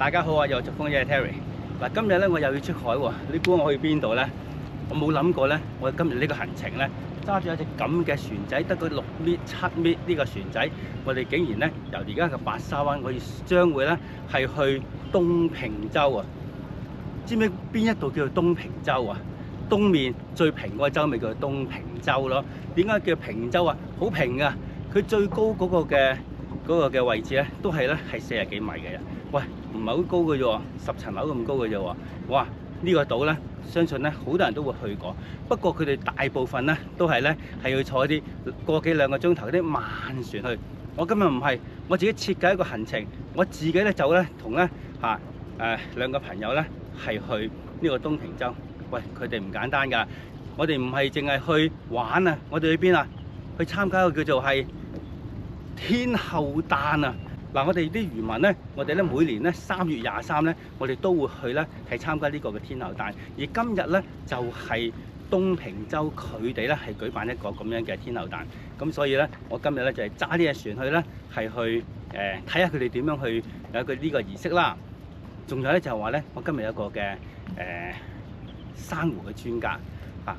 大家好啊，又係逐風嘅 Terry。嗱，今日咧我又要出海喎，你估我去邊度咧？我冇諗過咧，我今日呢個行程咧揸住一隻咁嘅船仔，得個6米7米呢個船仔，我哋竟然咧由而家嘅白沙灣，我哋將會咧係去東平洲啊！知唔知邊一度叫做東平洲啊？東面最平嗰個洲咪叫做東平洲咯？點解叫平洲啊？好平啊！佢最高嗰個嘅位置咧，都係40幾米嘅。喂，唔係好高嘅啫喎，10層樓咁高嘅啫喎。哇！呢個島咧，相信咧好多人都會去過。不過佢哋大部分咧都係要坐一啲個幾兩個鐘頭啲慢船去。我今日唔係，我自己設計一個行程，我自己咧就同兩個朋友咧係去呢個東平洲。喂，佢哋唔簡單㗎，我哋唔係淨係去玩啊，我哋去邊啊？去參加一個叫做係天后誕啊！嗱，我哋啲漁民咧，我哋咧每年咧3月23咧，我哋都會去咧係參加呢個嘅天后誕。而今日咧就係東平洲佢哋咧係舉辦一個咁樣嘅天后誕。咁所以咧，我今日咧就係揸呢隻船去咧，係去睇下佢哋點樣去有佢呢個儀式啦。仲有咧就係話咧，我今日有個嘅珊瑚嘅專家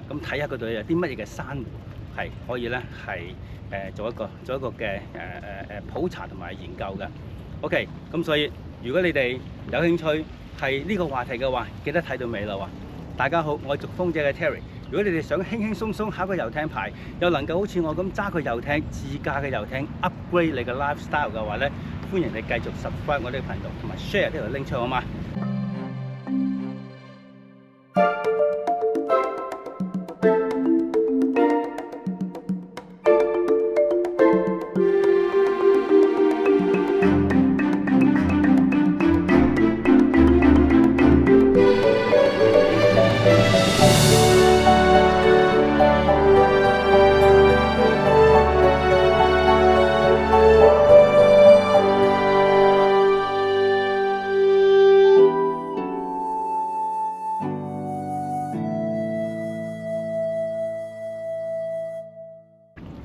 咁睇下嗰度有啲乜嘢嘅珊瑚係可以咧係做一個嘅普查同埋研究嘅。OK， 咁所以如果你哋有興趣係呢個話題嘅話，記得睇到尾啦喎。大家好，我係逐風者嘅 Terry。如果你哋想輕輕鬆鬆考個遊艇牌，又能夠好似我咁揸個遊艇自駕嘅遊艇 upgrade 你嘅 lifestyle 嘅話咧，歡迎你繼續 subscribe 我呢個頻道同埋 share 呢條 link 出好嗎？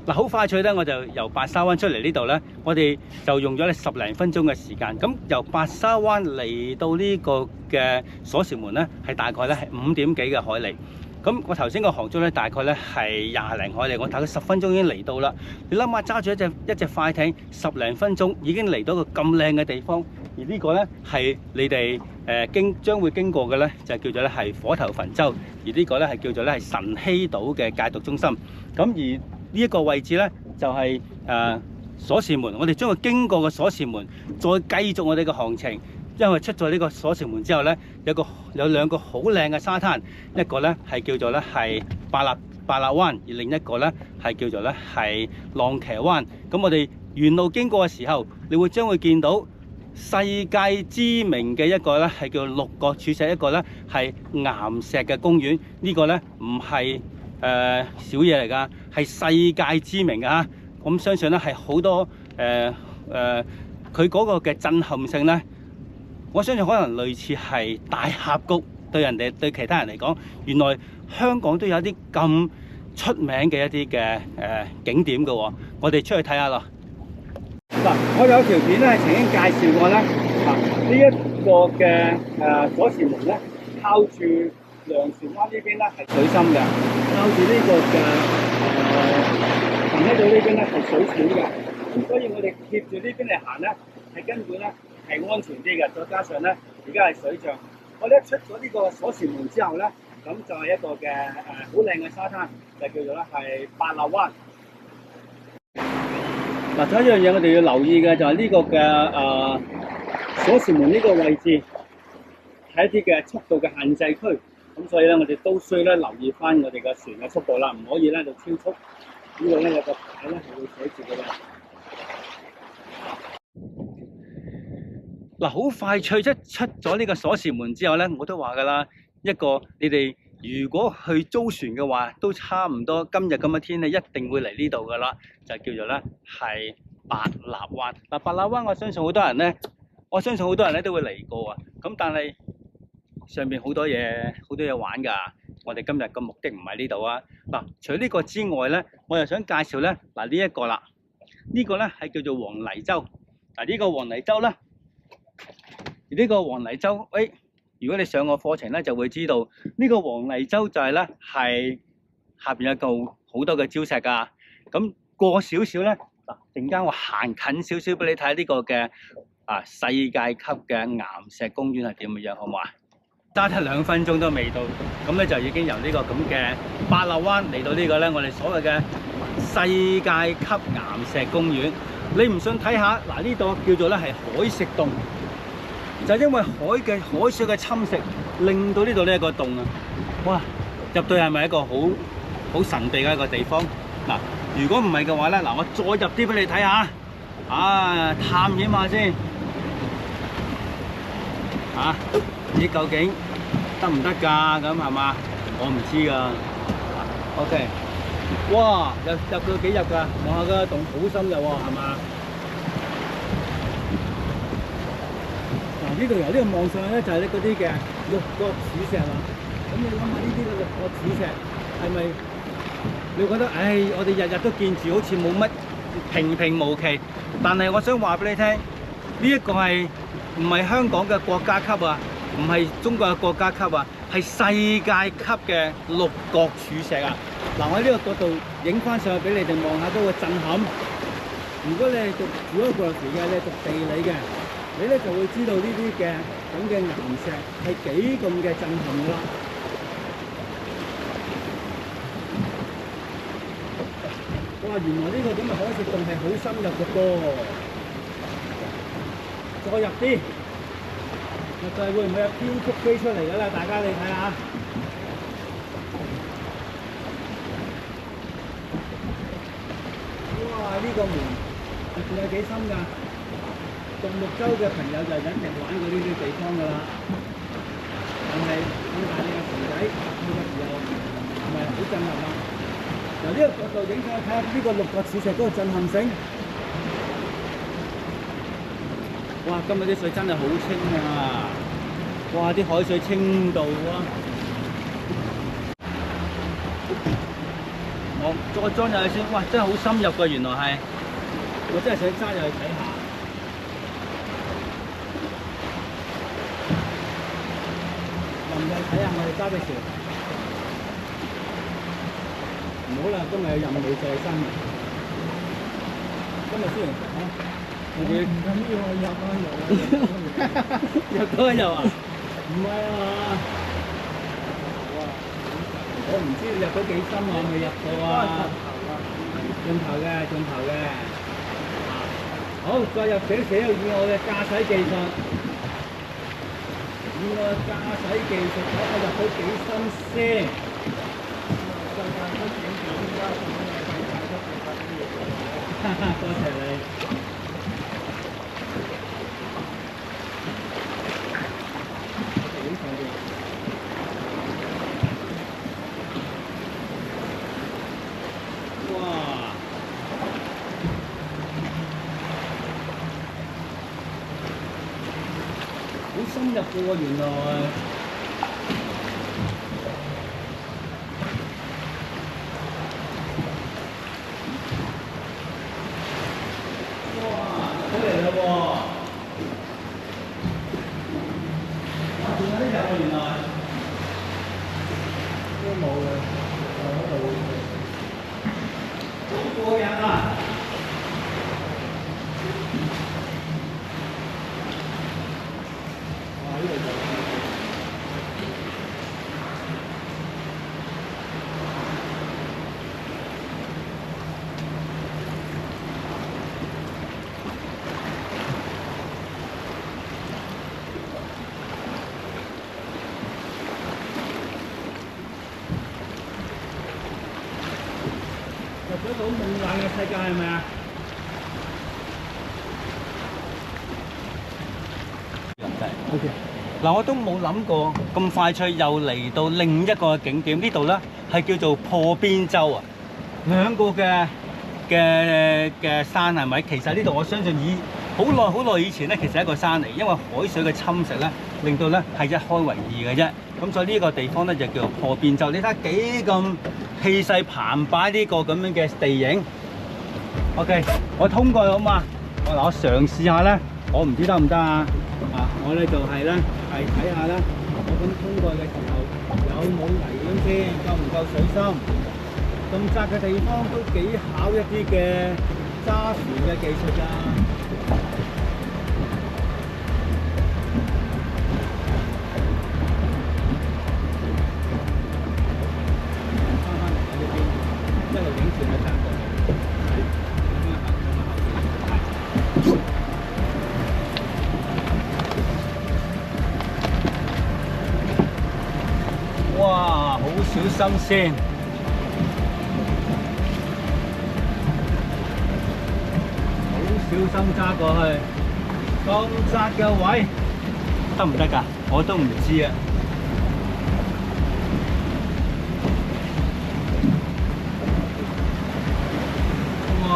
嗱，好快脆咧，我就由白沙灣出嚟呢度咧，我哋就用咗10零分鐘嘅時間。咁由白沙灣嚟到呢個嘅鎖匙門咧，係大概係5點幾嘅海里。咁我頭先個航速咧，大概係20零海里，我大概10分鐘已經嚟到啦。你諗下，揸住一隻快艇10零分鐘已經嚟到個咁靚嘅地方，而呢個咧係你哋將會經過嘅咧，就叫做係火頭墳洲，而呢個咧係叫做係晨曦島嘅戒毒中心。咁而呢一個位置咧就係鎖匙門，我哋將會經過個鎖匙門，再繼續我哋嘅航程。因為出咗呢個鎖匙門之後咧，有兩個好靚嘅沙灘，一個咧係叫做係白蠟灣，而另一個咧係叫做係浪茄灣。咁我哋沿路經過嘅時候，你將會見到世界知名嘅一個咧係叫六角柱石，一個咧係岩石嘅公園。呢個咧唔係小嘢嚟㗎，係世界知名㗎嚇。咁相信咧係好多佢嗰個嘅震撼性咧，我相信可能類似係大峽谷，對其他人嚟講，原來香港都有啲咁出名嘅一啲嘅景點㗎喎。我哋出去睇下咯。嗱，我有條片咧係曾經介紹過咧，呢一個嘅鎖匙門咧，靠住糧船灣呢邊咧係水深嘅，靠住呢個嘅行喺度呢邊咧係水淺嘅，咁所以我哋貼住呢邊嚟行咧，係根本咧係安全啲嘅。再加上咧，而家係水漲，我哋一出咗呢個鎖匙門之後咧，咁就係一個嘅好靚嘅沙灘，就叫做係白蠟灣。嗱，仲有一樣嘢我哋要留意嘅就係呢個嘅鎖匙門呢個位置係一啲嘅速度嘅限制區。咁所以咧，我哋都需要留意翻我哋嘅船嘅速度啦，唔可以就超速。呢度有個牌係會寫住嘅。嗱，好快脆一出咗呢個鎖匙門之後咧，我都話㗎啦，你哋如果去租船嘅話，都差唔多今日咁嘅天氣一定會嚟呢度㗎啦，就叫做係白蠟灣。嗱，白蠟灣我相信好多人咧都會嚟過啊。咁但係上面好多嘢玩㗎。我哋今日個目的唔係呢度啊。嗱，除咗呢個之外咧，我又想介紹咧，呢一個啦，呢個咧係叫做黃泥洲。呢個黃泥洲咧，而呢個黃泥洲，如果你上個課程咧，就會知道呢個黃泥洲就係咧係下邊有嚿好多嘅礁石㗎。咁過少少咧，嗱，陣間我行近少少俾你睇呢個嘅世界級嘅岩石公園係點嘅樣，好唔好啊？揸得2分鐘都未到，咁咧就已經由呢個咁嘅白柳灣嚟到呢個咧我哋所謂嘅世界級岩石公園。你唔信睇下，嗱，呢度叫做咧係海蝕洞，就因為海水嘅侵蝕，令到呢度呢一個洞啊！哇，入到係咪一個好神秘嘅一個地方？嗱，如果唔係嘅話咧，嗱，我再入啲俾你睇下，探險下先，咦，究竟得唔得㗎？咁係嘛？我唔知㗎。OK， 哇，入到幾入㗎？望下個洞好深入喎，係嘛？嗱，呢度由呢度望上去咧，就係你嗰啲嘅六角柱石啦。咁你諗下呢啲嘅六角柱石係咪？你會覺得，我哋日日都見住，好似冇乜平平無奇。但係我想話俾你聽，呢一個係唔係香港嘅國家級啊？唔係中國嘅國家級啊，係世界級嘅六角柱石啊！嗱，我喺呢個角度影翻上去俾你哋望下，都會震撼。如果你係讀 geography 嘅，你係讀地理嘅，你咧就會知道呢啲嘅咁嘅岩石係幾咁嘅震撼㗎啦。哇！原來呢個咁嘅海蝕洞係好深入嘅噃，再入啲。就係會唔會有蝙蝠飛出嚟㗎啦？大家你睇下，哇！呢個門仲有幾深㗎？獨木舟嘅朋友就一定玩過呢啲地方㗎啦。但係咁大嘅船仔，呢個時候係咪好震撼啊？由呢個角度影上去睇下呢個六角柱石嗰個震撼性。哇！今日啲水真係好清啊！哇！啲海水清到啊！我再裝入去先。哇！真係好深入㗎，原來係。我真係想揸入去睇下。入去睇下，我哋揸隻船。唔好啦，今日有任務在身。今日雖然我哋咁要入多入啊！唔係啊嘛！哇！我唔知你入到幾深啊，未入到啊！盡頭嘅。好，再入少少，以我嘅駕駛技術，睇下入到幾深先。多謝你。好深入嘅喎，原來。哇！出嚟啦喎！哇！仲有啲入喎，原來。都冇嘅，喺度。好過癮啊！入咗到夢幻嘅世界係咪啊？OK。嗱，我都冇諗過咁快脆又嚟到另一個景點，呢度咧係叫做破邊洲啊！兩個嘅山係咪？其實呢度我相信好耐以前咧，其實係一個山嚟，因為海水嘅侵蝕咧，令到咧係一開為二嘅啫。咁所以呢個地方咧就叫做破邊洲。你睇幾咁氣勢澎湃呢個咁樣嘅地形。OK， 我通過去好嘛？我嘗試下咧，我唔知得唔得啊？我咧就係咧睇下啦，我咁通過嘅時候有冇危險先，夠唔夠水深？咁窄嘅地方都幾考一啲嘅揸船嘅技術㗎。哇，好小心先，好小心揸過去。咁窄嘅位得唔得㗎？我都唔知啊。哇，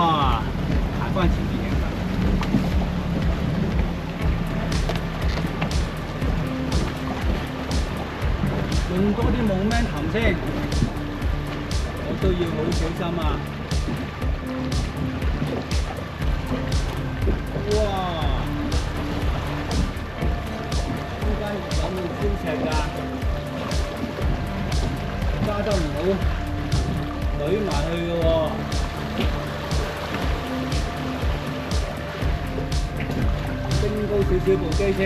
行翻前面影㗎。用多啲momentum先，我都要好小心啊！哇！中間有冇超斜㗎？揸得唔好，懟埋去嘅喎。升高少少部機先。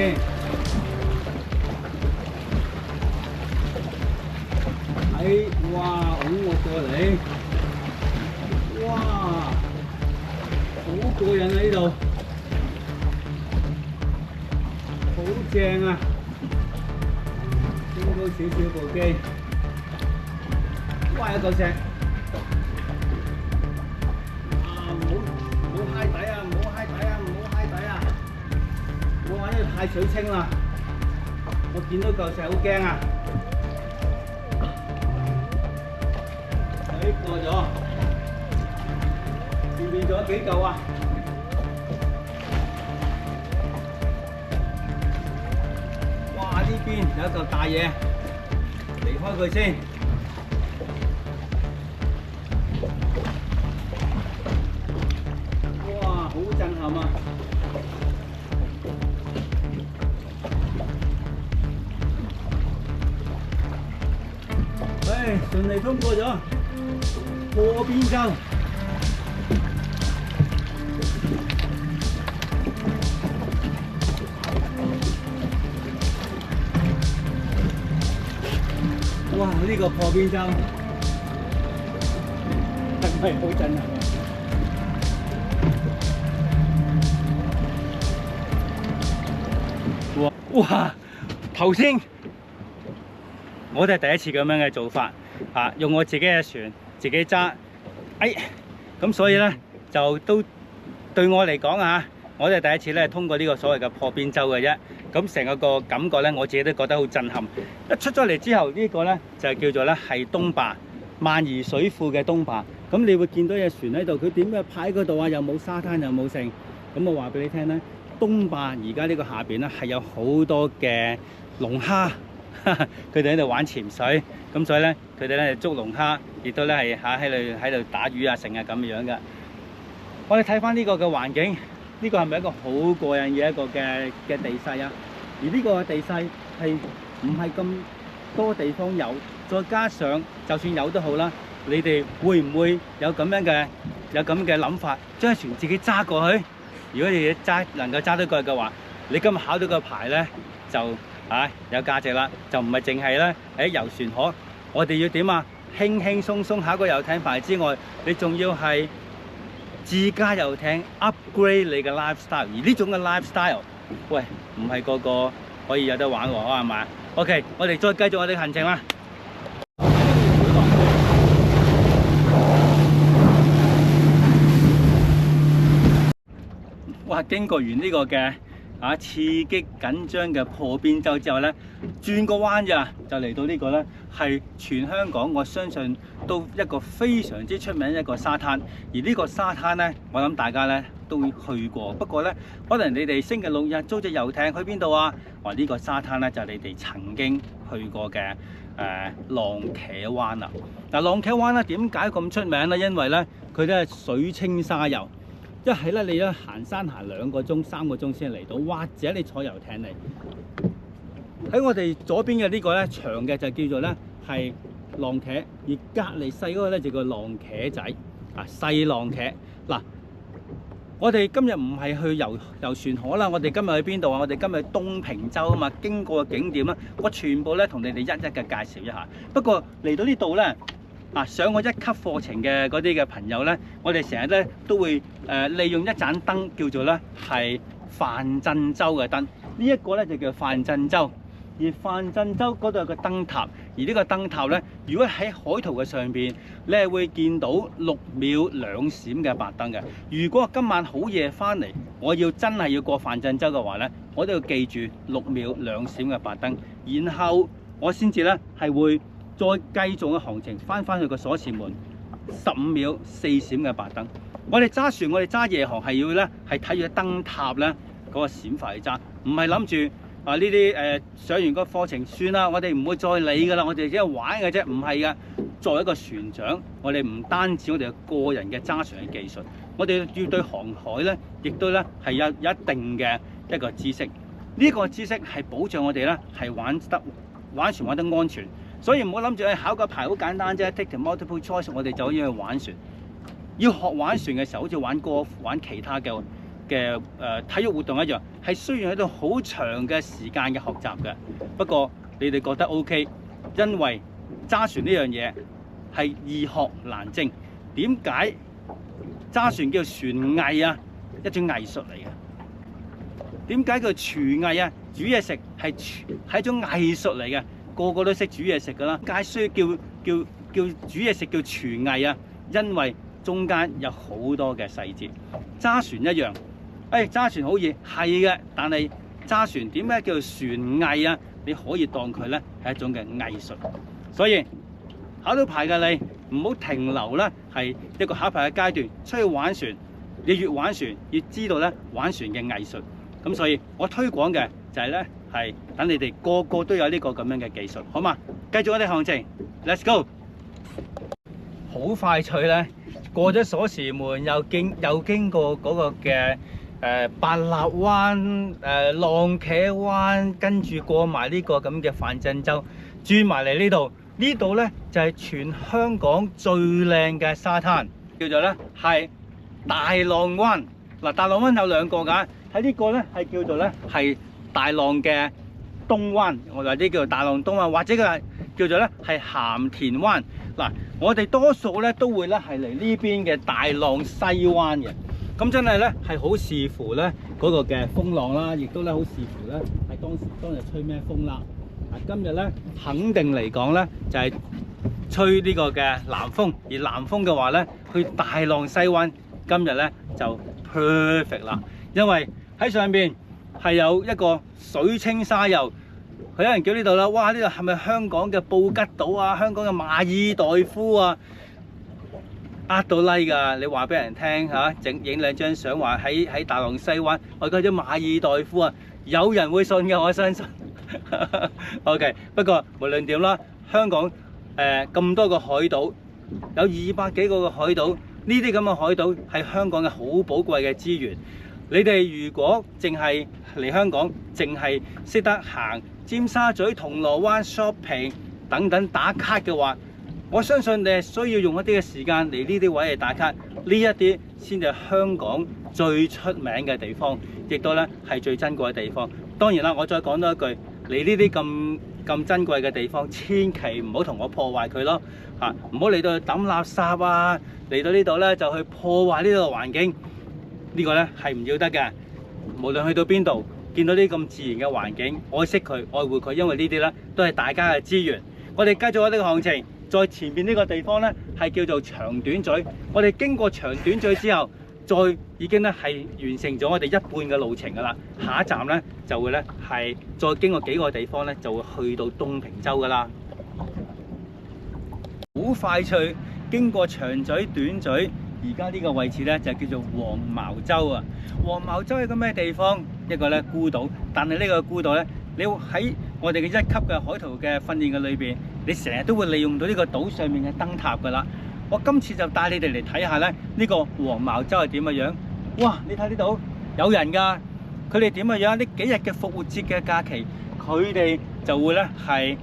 哇！拱我過嚟，哇！好過癮啊！呢度好正啊！升高少少部機，哇！有嚿石，唔好揩底啊！唔好揩底啊！唔好揩底啊！哇！因為太水清啦，我見到嚿石好驚啊！過咗，前面仲有幾嚿啊？哇！呢邊有一嚿大嘢，離開佢先。哇！好震撼啊！順利通過咗。破邊洲，哇！呢個破邊洲係咪好震撼啊？哇！頭先我哋係第一次咁樣嘅做法嚇，用我自己嘅船。自己揸，咁所以咧就都對我嚟講啊，我哋第一次咧通過呢個所謂嘅破邊洲嘅啫。咁成個感覺咧，我自己都覺得好震撼。一出咗嚟之後，呢個咧就叫做咧係東壩萬宜水庫嘅東壩。咁你會見到隻船喺度，佢點樣擺嗰度啊？又冇沙灘，又冇剩。咁我話俾你聽咧，東壩而家呢個下邊咧係有好多嘅龍蝦。佢哋喺度玩潛水，咁所以咧，佢哋咧捉龍蝦，亦都咧係喺度打魚啊，成日咁樣嘅。我哋睇翻呢個嘅環境，呢個係咪一個好過癮嘅一個嘅地勢啊？而呢個地勢係唔係咁多地方有？再加上就算有都好啦，你哋會唔會有咁嘅諗法，將船自己揸過去？如果你能夠揸得過去嘅話，你今日考到個牌咧就有價值啦，就唔係淨係咧喺遊船河，我哋要點啊？輕輕鬆鬆考個遊艇牌之外，你仲要係自駕遊艇 upgrade 你嘅 lifestyle， 而呢種嘅 lifestyle， 喂，唔係個個可以有得玩喎，係咪 ？OK， 我哋再繼續我哋行程啦。哇！經過完呢個嘅刺激緊張嘅破邊洲之後咧，轉個彎咋就嚟到呢個咧係全香港我相信都一個非常之出名一個沙灘。而呢個沙灘咧，我諗大家咧都會去過。不過咧，可能你哋星期六日租隻遊艇去邊度啊？話呢個沙灘咧就係你哋曾經去過嘅浪茄灣啦。嗱，浪茄灣咧點解咁出名咧？因為咧佢都係水清沙幼。一係咧你咧行山行2個鐘、3個鐘先嚟到，或者你坐遊艇嚟。喺我哋左邊嘅呢個咧長嘅就叫做咧係浪茄，而隔離細嗰個咧就叫浪茄仔啊，細浪茄嗱。我哋今日唔係去遊船河啦，我哋今日去邊度啊？我哋今日去東平洲啊嘛，經過嘅景點啦，我全部咧同你哋一一嘅介紹一下。不過嚟到呢度咧，上過1級課程嘅嗰啲嘅朋友咧，我哋成日咧都會利用一盞燈叫做咧係泛鎮洲嘅燈，呢一個咧就叫泛鎮洲。而泛鎮洲嗰度有個燈塔，而呢個燈塔咧，如果喺海圖嘅上邊，你係會見到6秒2閃嘅白燈嘅。如果今晚好夜翻嚟，我真係要過泛鎮洲嘅話咧，我都要記住6秒2閃嘅白燈，然後我先至咧係會再繼續嘅行程翻去個鎖匙門15秒4閃嘅白燈。我哋揸船，我哋揸夜航係要咧係睇住燈塔咧嗰個閃法去揸，唔係諗住。呢啲上完個課程算啦，我哋唔會再理㗎啦，我哋只係玩嘅啫，唔係㗎。作為一個船長，我哋唔單止我哋個人嘅揸船嘅技術，我哋要對航海咧，亦都咧係有一定嘅一個知識。呢個知識係保障我哋咧係玩船玩得安全。所以唔好諗住考個牌好簡單啫 ，take the multiple choice， 我哋就可以去玩船。要學玩船嘅時候，好似玩golf、玩其他嘅體育活動一樣，係需要喺度好長嘅時間嘅學習嘅。不過你哋覺得 OK， 因為揸船呢樣嘢係易學難精。點解揸船叫船藝啊？一種藝術嚟嘅。點解叫廚藝啊？煮嘢食係一種藝術嚟嘅，個個都識煮嘢食㗎啦。點解需要叫煮嘢食叫廚藝啊？因為中間有好多嘅細節。揸船一樣。揸船好易係嘅，但係揸船點解叫做船藝啊？你可以當佢咧係一種嘅藝術。所以考到牌嘅你唔好停留咧，係一個考牌嘅階段，出去玩船。你越玩船，越知道咧玩船嘅藝術。咁所以我推廣嘅就係咧係等你哋個個都有呢個咁樣嘅技術，好嘛？繼續我哋行程 ，Let's go！ 好快脆咧，過咗鎖匙門，又經過嗰個嘅。白蠟灣、浪茄灣，跟住過埋呢個咁嘅泛鎮洲，轉埋嚟呢度。呢度咧就係全香港最靚嘅沙灘，叫做咧係大浪灣。嗱，大浪灣有2個㗎，喺呢個咧係叫做咧係大浪嘅東灣，或者叫做大浪東灣，或者佢係叫做咧係鹹田灣。嗱，我哋多數咧都會咧係嚟呢邊嘅大浪西灣嘅。咁真係咧係好視乎咧嗰個嘅風浪啦，亦都咧好視乎咧係當日吹咩風啦。今日咧肯定嚟講咧就係吹呢個嘅南風，而南風嘅話咧去大浪西灣今日咧就 perfect 啦，因為喺上邊係有一個水清沙幼，佢有人叫呢度啦，哇！呢度係咪香港嘅布吉島啊？香港嘅馬爾代夫啊？呃到 like 㗎，你話俾人聽嚇，影2張相話喺大浪西灣，我去咗馬爾代夫啊，有人會信嘅，我相信。OK， 不過無論點啦，香港咁多個海島，有200幾個嘅海島，呢啲咁嘅海島係香港嘅好寶貴嘅資源。你哋如果淨係嚟香港，淨係識得行尖沙咀、銅鑼灣 shopping 等等打卡嘅話，我相信你係需要用一啲嘅時間嚟呢啲位嚟打卡，呢一啲先至係香港最出名嘅地方，亦都咧係最珍貴嘅地方。當然啦，我再講多一句，嚟呢啲咁珍貴嘅地方，千祈唔好同我破壞佢咯嚇，唔好嚟到去抌垃圾啊，嚟到呢度咧就去破壞呢度嘅環境，呢個咧係唔要得嘅。無論去到邊度，見到呢咁自然嘅環境，愛惜佢、愛護佢，因為呢啲咧都係大家嘅資源。我哋繼續我哋嘅行程。在前面呢個地方呢，係叫做長短咀。我哋經過長短咀之後，再已經咧係完成咗我哋一半嘅路程㗎啦。下一站呢，就會咧係再經過幾個地方呢，就會去到東平洲㗎啦。好快脆經過長咀、短咀，而家呢個位置呢，就叫做黃茅洲啊。黃茅洲係個咩地方？一個咧孤島，但係呢個孤島呢，你會喺我哋嘅1級嘅海圖嘅訓練嘅裏邊，你成日都會利用到呢個島上面嘅燈塔㗎啦。我今次就帶你哋嚟睇下咧，呢個黃茅洲係點嘅樣。哇！你睇呢度有人㗎，佢哋點嘅樣？呢幾日嘅復活節嘅假期，佢哋就會咧係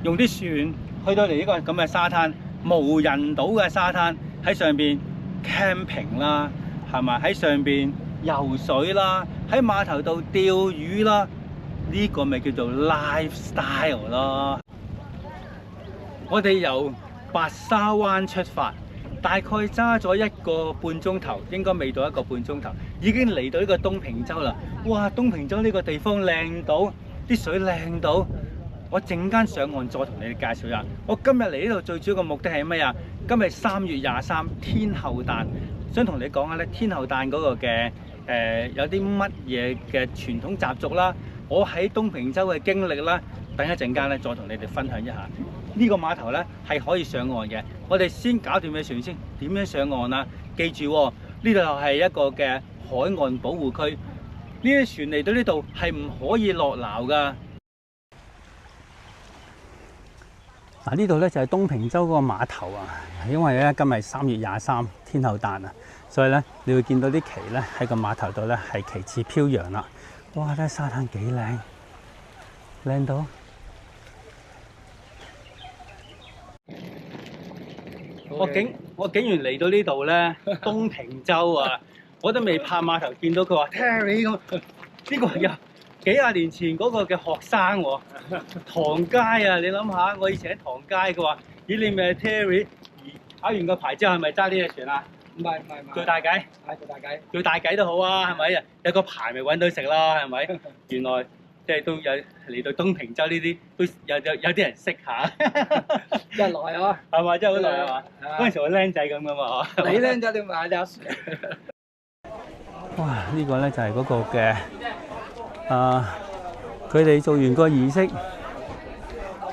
用啲船去到嚟呢個咁嘅沙灘，無人島嘅沙灘，喺上邊 camping 啦，係咪？喺上邊游水啦，喺碼頭度釣魚啦，呢個咪叫做 lifestyle 咯。我哋由白沙灣出發，大概揸咗1個半鐘頭，應該未到1個半鐘頭，已經嚟到呢個東平洲啦。哇！東平洲呢個地方靚到，啲水靚到，我陣間上岸再同你哋介紹下。我今日嚟呢度最主要嘅目的係咩啊？今日3月23天后誕，想同你講下咧天后誕嗰個嘅有啲乜嘢嘅傳統習俗啦，我喺東平洲嘅經歷啦，等一陣間咧再同你哋分享一下。呢個碼頭咧係可以上岸嘅，我哋先搞掂嘅船先，點樣上岸啊？記住喎，呢度係一個嘅海岸保護區，呢啲船嚟到呢度係唔可以落錨噶。嗱，呢度咧就係東平洲嗰個碼頭啊，因為咧今日3月23天后誕啊，所以咧你會見到啲旗咧喺個碼頭度咧係旗幟飄揚啦。哇！睇沙灘幾靚，靚到〜我竟然嚟到呢度咧，東平洲啊！我都未拍碼頭見到佢話 Terry 咁，呢個係有幾廿年前嗰個嘅學生喎，唐佳啊！你諗下，我以前喺唐佳嘅話，咦你咪係 Terry？考完個牌之後係咪揸呢隻船啊？唔係，做大計，做大計都好啊，係咪？有個牌咪揾到食啦，係咪？原來即係都有嚟到東平洲呢啲，都有啲人識下。一耐啊，係嘛？真係好耐係嘛？嗰陣時我僆仔咁噶嘛，你僆仔點買隻船？哇！呢個咧就係嗰個嘅佢哋做完個儀式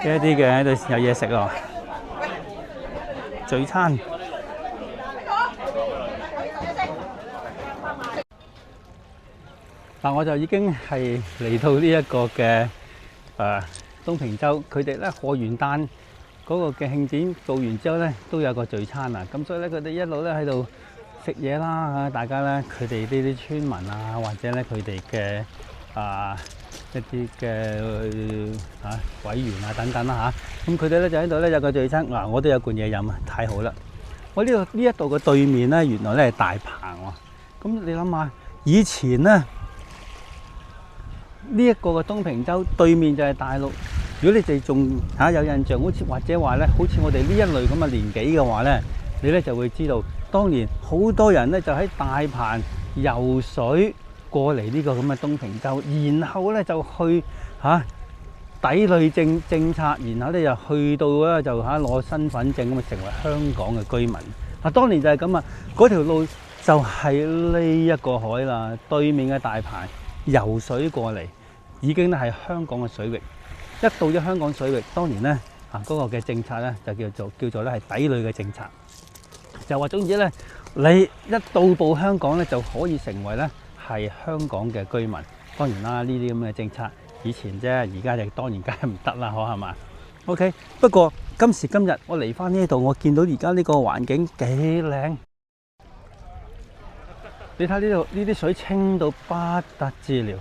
嘅一啲嘅喺度有嘢食喎，聚餐。嗱，我就已經係嚟到呢一個嘅東平洲，佢哋咧賀元旦嗰個嘅慶典做完之後咧，都有個聚餐啊。咁所以咧，佢哋一路咧喺度食嘢啦，大家咧佢哋呢啲村民啊，或者咧佢哋嘅一啲嘅委員啊等等啦嚇。咁佢哋咧就喺度咧有個聚餐。嗱，我都有罐嘢飲啊，太好啦！我呢一度嘅對面咧，原來咧係大鵬喎。咁你諗下，以前咧〜呢一個嘅東平洲對面就係大陸。如果你哋仲有印象，好似或者話咧，好似我哋呢一類咁嘅年紀嘅話咧，你咧就會知道，當年好多人咧就喺大鵬游水過嚟呢個咁嘅東平洲，然後咧就去抵壘政策，然後咧就去到咧就攞身份證咁啊，成為香港嘅居民。當年就係咁啊，嗰條路就係呢一個海啦，對面嘅大鵬。游水過嚟已經咧係香港嘅水域，一到咗香港水域，當年咧嗰個嘅政策咧就叫做咧係抵壘嘅政策，就話總之咧你一到埗香港咧就可以成為咧係香港嘅居民。當然啦，呢啲咁嘅政策以前啫，而家就當然梗係唔得啦，係嘛 ？OK， 不過今時今日我嚟翻呢度，我見到而家呢個環境幾靚。你睇呢度呢啲水清到不得之了。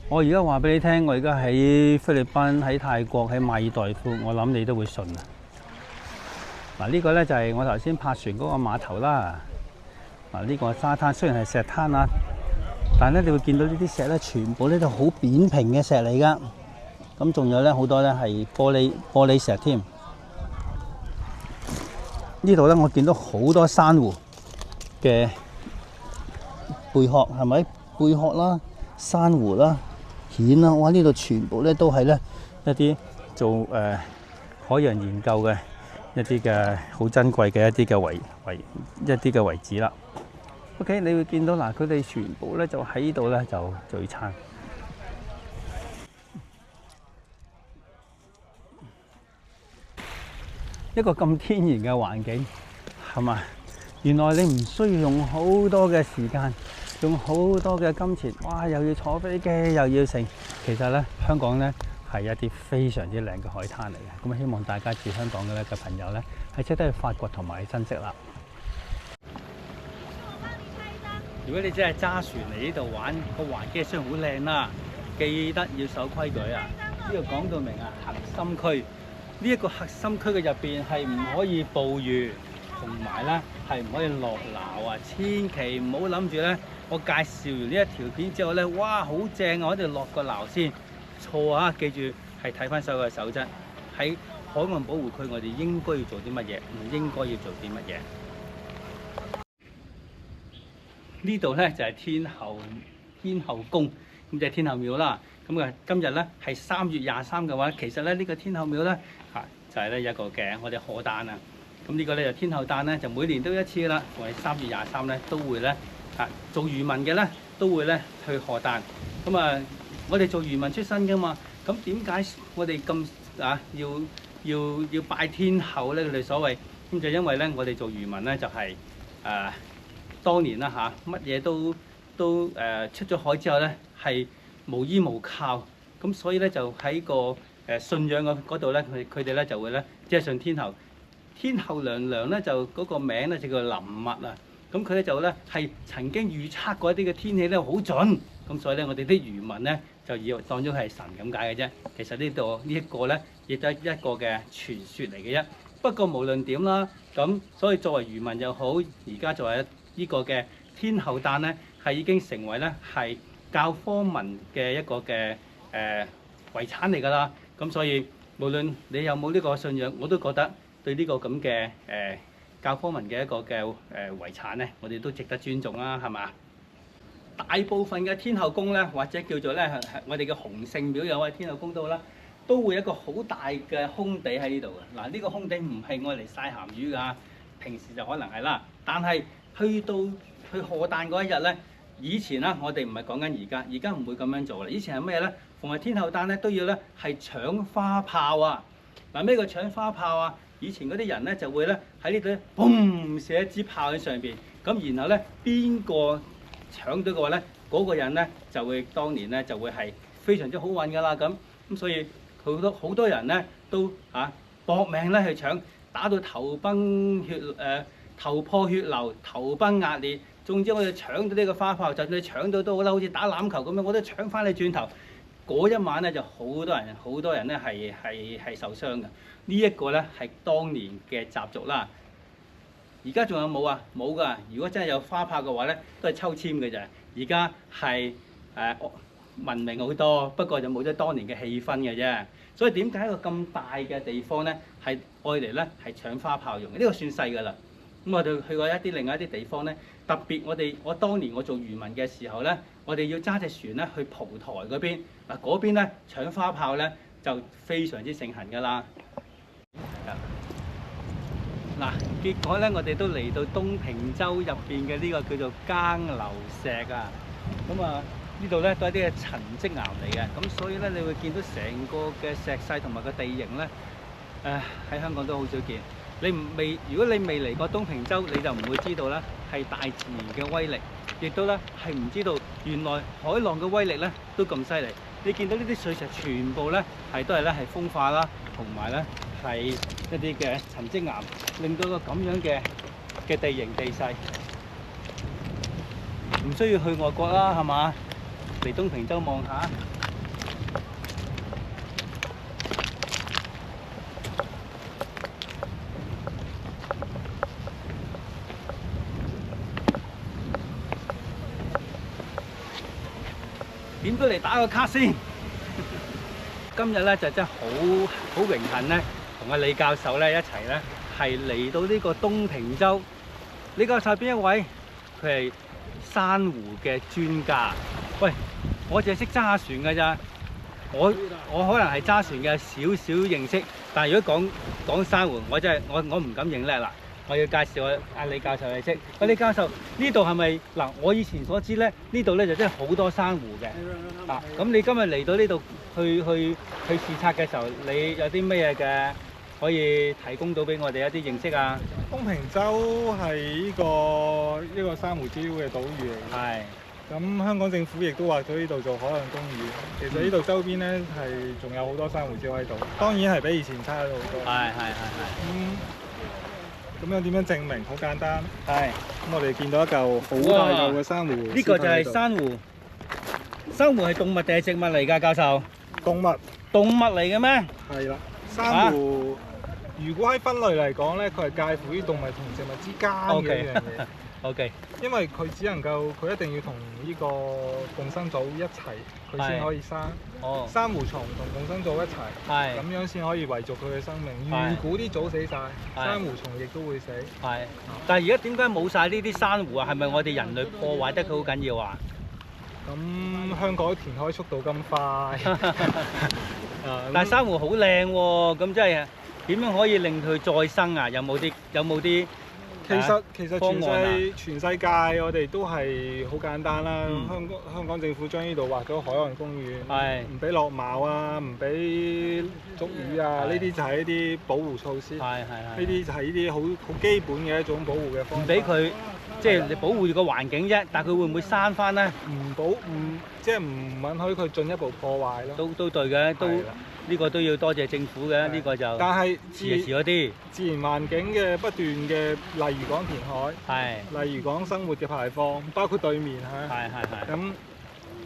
我而家話俾你聽，我而家喺菲律賓、喺泰國、喺馬爾代夫，我諗你都會信啊！嗱，呢個咧就係我頭先泊船嗰個碼頭啦。嗱，呢個沙灘雖然係石灘啊，但係咧你會見到呢啲石咧，全部咧都好扁平嘅石嚟噶。咁仲有咧好多咧係玻璃石添。呢度咧，我見到好多珊瑚嘅貝殼，係咪？貝殼啦、珊瑚啦、蜆啦，哇！呢度全部咧都係咧一啲做海洋研究嘅一啲嘅好珍貴嘅一啲嘅遺址啦。OK， 你會見到嗱，佢哋全部咧就喺呢度咧就聚餐。一個咁天然嘅環境，係嘛？原來你唔需要用好多嘅時間，用好多嘅金錢，哇！又要坐飛機，又要乘。其實咧，香港咧係一啲非常之靚嘅海灘嚟嘅。咁希望大家住香港嘅朋友咧，係值得去發掘同埋去珍惜啦。如果你真係揸船嚟呢度玩，個環境雖然好靚啦，記得要守規矩啊！呢度講到明啊，核心區呢一個核心區嘅入邊係唔可以捕魚，同埋咧係唔可以落撈啊！千祈唔好諗住咧，我介紹完呢一條片之後咧，哇好正啊！我哋落個撈先，錯啊！記住係睇翻所有嘅守則。喺海岸保護區，我哋應該要做啲乜嘢，唔應該要做啲乜嘢。呢度咧就係天后宮，咁就係天后廟啦。咁啊，今日咧係3月23嘅話，其實咧呢個天后廟咧就係咧一個嘅我哋賀誕啊。咁呢個咧就天后誕咧，就每年都一次啦。我哋3月23咧都會咧做漁民嘅咧都會咧去賀誕。咁啊，我哋做漁民出身噶嘛，咁點解我哋咁要拜天后咧？佢哋所謂咁就因為咧，我哋做漁民咧就係當年啦乜嘢都出咗海之後咧係無依無靠，咁所以咧就喺個信仰嗰度咧，佢哋咧就會咧即係信天后。天后娘娘咧就嗰個名咧就叫林密啊。咁佢咧就咧係曾經預測過一啲嘅天氣咧好準，咁所以咧我哋啲漁民咧就以為當咗係神咁解嘅啫。其實呢度呢一個咧亦都係一個嘅傳說嚟嘅啫。不過無論點啦，咁所以作為漁民又好，而家作為呢個嘅天后誕咧，係已經成為咧係教科文嘅一個嘅遺產嚟㗎啦。咁所以無論你有冇呢個信仰，我都覺得對呢個咁嘅教科文嘅一個嘅遺產咧，我哋都值得尊重啦，係嘛？大部分嘅天后宮咧，或者叫做咧我哋嘅洪聖廟有位天后宮度啦，都會有一個好大嘅空地喺呢度嘅。嗱，呢個空地唔係愛嚟曬鹹魚㗎，平時就可能係啦。但係去賀誕嗰一日咧，以前啦，我哋唔係講緊而家唔會咁樣做啦。以前係咩咧？逢係天后誕咧都要咧係搶花炮啊！嗱，咩叫搶花炮啊？以前嗰啲人咧就會咧喺呢度咧，嘣射一支炮喺上邊，咁然後咧邊個搶到嘅話咧，嗰個人咧就會當年咧就會係非常之好運㗎啦。咁所以好多人咧都搏命咧去搶，打到頭破血流、頭崩額裂。總之我哋搶到呢個花炮，就算你搶到都好啦，好似打籃球咁樣，我都搶翻你轉頭。嗰一晚咧就好多人咧係受傷嘅。呢一個咧係當年嘅習俗啦。而家仲有冇啊？冇㗎。如果真係有花炮嘅話咧，都係抽籤嘅啫。而家係文明好多，不過就冇咗當年嘅氣氛嘅啫。所以點解一個咁大嘅地方咧係愛嚟咧係搶花炮用嘅？呢個算細㗎啦。咁我哋去過另外一啲地方咧，特別我當年我做漁民嘅時候咧，我哋要揸隻船咧去蒲台嗰邊。嗱，嗰邊咧搶花炮咧就非常之盛行㗎啦。嗱，結果咧我哋都嚟到東平洲入邊嘅呢個叫做更樓石啊。咁啊呢度咧都係啲嘅沉積岩嚟嘅，咁所以咧你會見到成個嘅石勢同埋個地形咧，喺香港都好少見。如果你未嚟過東平洲，你就唔會知道咧係大自然嘅威力，亦都咧係唔知道原來海浪嘅威力咧都咁犀利。你見到呢啲碎石全部咧都係風化啦，同埋咧係一啲嘅沉積岩，令到個咁樣嘅地形地勢，唔需要去外國啦，係嘛？嚟東平洲望下。點都嚟打個卡先。今日咧就真係好榮幸咧，同阿李教授咧一齊咧係嚟到呢個東平洲。李教授係邊一位？佢係珊瑚嘅專家。喂，我淨係識揸下船㗎咋。我可能係揸船嘅少少認識，但係如果講珊瑚，我真係我唔敢認叻啦。我要介紹阿李教授你識。喂，李教授，呢度係咪嗱？我以前所知咧，呢度咧就真係好多珊瑚嘅。咁你今日嚟到呢度去視察嘅時候，你有啲咩嘅可以提供到俾我哋一啲認識啊？東平洲係呢個珊瑚礁嘅島嶼嚟嘅。係。咁香港政府亦都劃咗呢度做海岸公園。其實呢度周邊咧係仲有好多珊瑚礁喺度，當然係比以前差咗好多。係。咁樣點樣證明？好簡單。係咁我哋見到一嚿好大嚿嘅珊瑚。呢個就係珊瑚。珊瑚係動物定係植物嚟㗎，教授？動物。動物嚟嘅咩？係啦，珊瑚如果喺分類嚟講咧，佢係介乎於動物同植物之間嘅一樣嘢。OK。因為佢只能夠，佢一定要同呢個共生組一齊，佢先可以生。哦。珊瑚蟲同共生組一齊，係。咁樣先可以維續佢嘅生命。如果啲組死晒，珊瑚蟲亦都會死。係。但係而家點解冇晒呢啲珊瑚啊？係咪我哋人類破壞得佢好緊要啊？咁香港填海速度咁快，但係珊瑚好靚喎，咁即係點樣可以令佢再生啊？有冇啲？其實全世界我哋都係好簡單啦。香港政府將呢度劃咗海岸公園，唔俾落錨啊，唔俾捉魚啊，呢啲就係一啲保護措施。呢啲就係呢啲好基本嘅一種保護嘅方法。唔俾佢即係你保護個環境啫，但係佢會唔會生翻咧？即係唔允許佢進一步破壞咯。都對嘅，呢個都要多謝政府嘅，呢個就。但係遲嗰啲自然環境嘅不斷嘅，例如講填海，例如講生活嘅排放，包括對面嚇。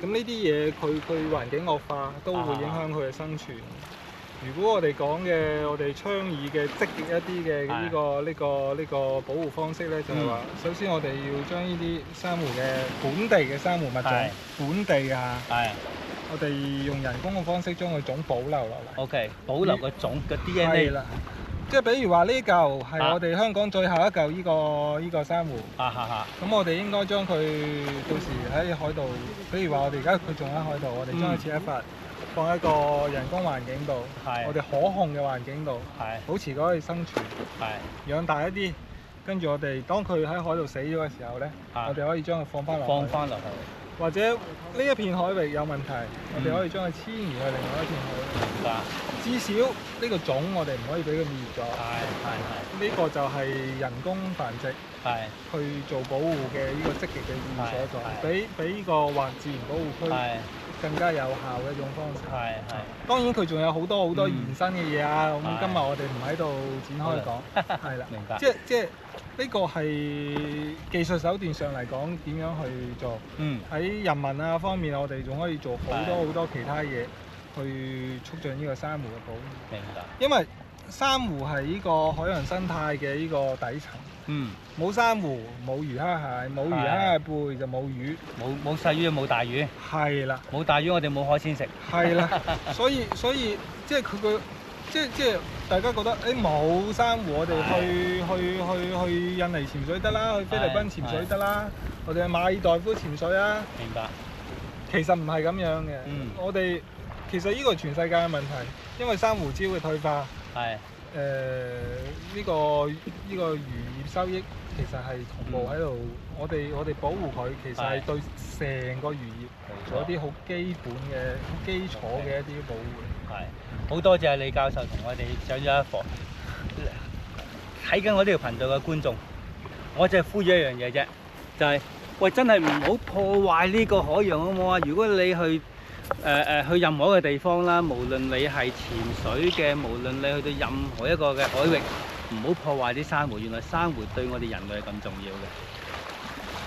咁呢啲嘢佢環境惡化都會影響佢嘅生存。如果我哋講嘅，我哋倡議嘅積極一啲嘅呢個保護方式咧，就係話，首先我哋要將呢啲珊瑚嘅本地嘅珊瑚物種，本地啊，我哋用人工嘅方式將佢種保留落嚟。OK， 保留個種嘅 DNA。係啦，即係比如話呢嚿係我哋香港最後一嚿呢個珊瑚。咁我哋應該將佢到時喺海度，比如話我哋而家佢種喺海度，我哋將佢切一塊。放喺個人工環境度，我哋可控嘅環境度，保持佢可以生存，養大一啲，跟住我哋當佢喺海度死咗嘅時候咧，我哋可以將佢放翻落去，或者呢一片海域有問題，我哋可以將佢遷移去另外一片海域。至少呢個種我哋唔可以俾佢滅咗。呢個就係人工繁殖，去做保護嘅呢個積極嘅意義所在，比呢個環自然保護區更加有效嘅一種方式。當然佢仲有好多延伸嘅嘢啊！咁今日我哋唔喺度展開講，係啦。明白。即係呢個係技術手段上嚟講點樣去做？喺人民啊方面，我哋仲可以做好多其他嘢去促進呢個珊瑚嘅保護。明白。因為珊瑚係呢個海洋生態嘅呢個底層。冇珊瑚，冇魚蝦蟹，冇魚蝦蟹背就冇魚，冇細魚就冇大魚。係啦，冇大魚我哋冇海鮮食。係啦，所以即係佢個即係大家覺得冇珊瑚，我哋去印尼潛水得啦，去菲律賓潛水得啦，我哋去馬爾代夫潛水啊。明白。其實唔係咁樣嘅。我哋其實呢個全世界嘅問題，因為珊瑚礁嘅退化。呢個漁業收益其實係同步喺度，我哋保護佢，其實係對成個漁業做一啲好基本嘅、好基礎嘅一啲保護。好多謝李教授同我哋上咗一課。睇緊我呢條頻道嘅觀眾，我就係呼籲一樣嘢啫，就係喂，真係唔好破壞呢個海洋好唔好啊？如果你去去任何一個地方啦，無論你係潛水嘅，無論你去到任何一個嘅海域，唔好破壞啲珊瑚。原來珊瑚對我哋人類係咁重要嘅。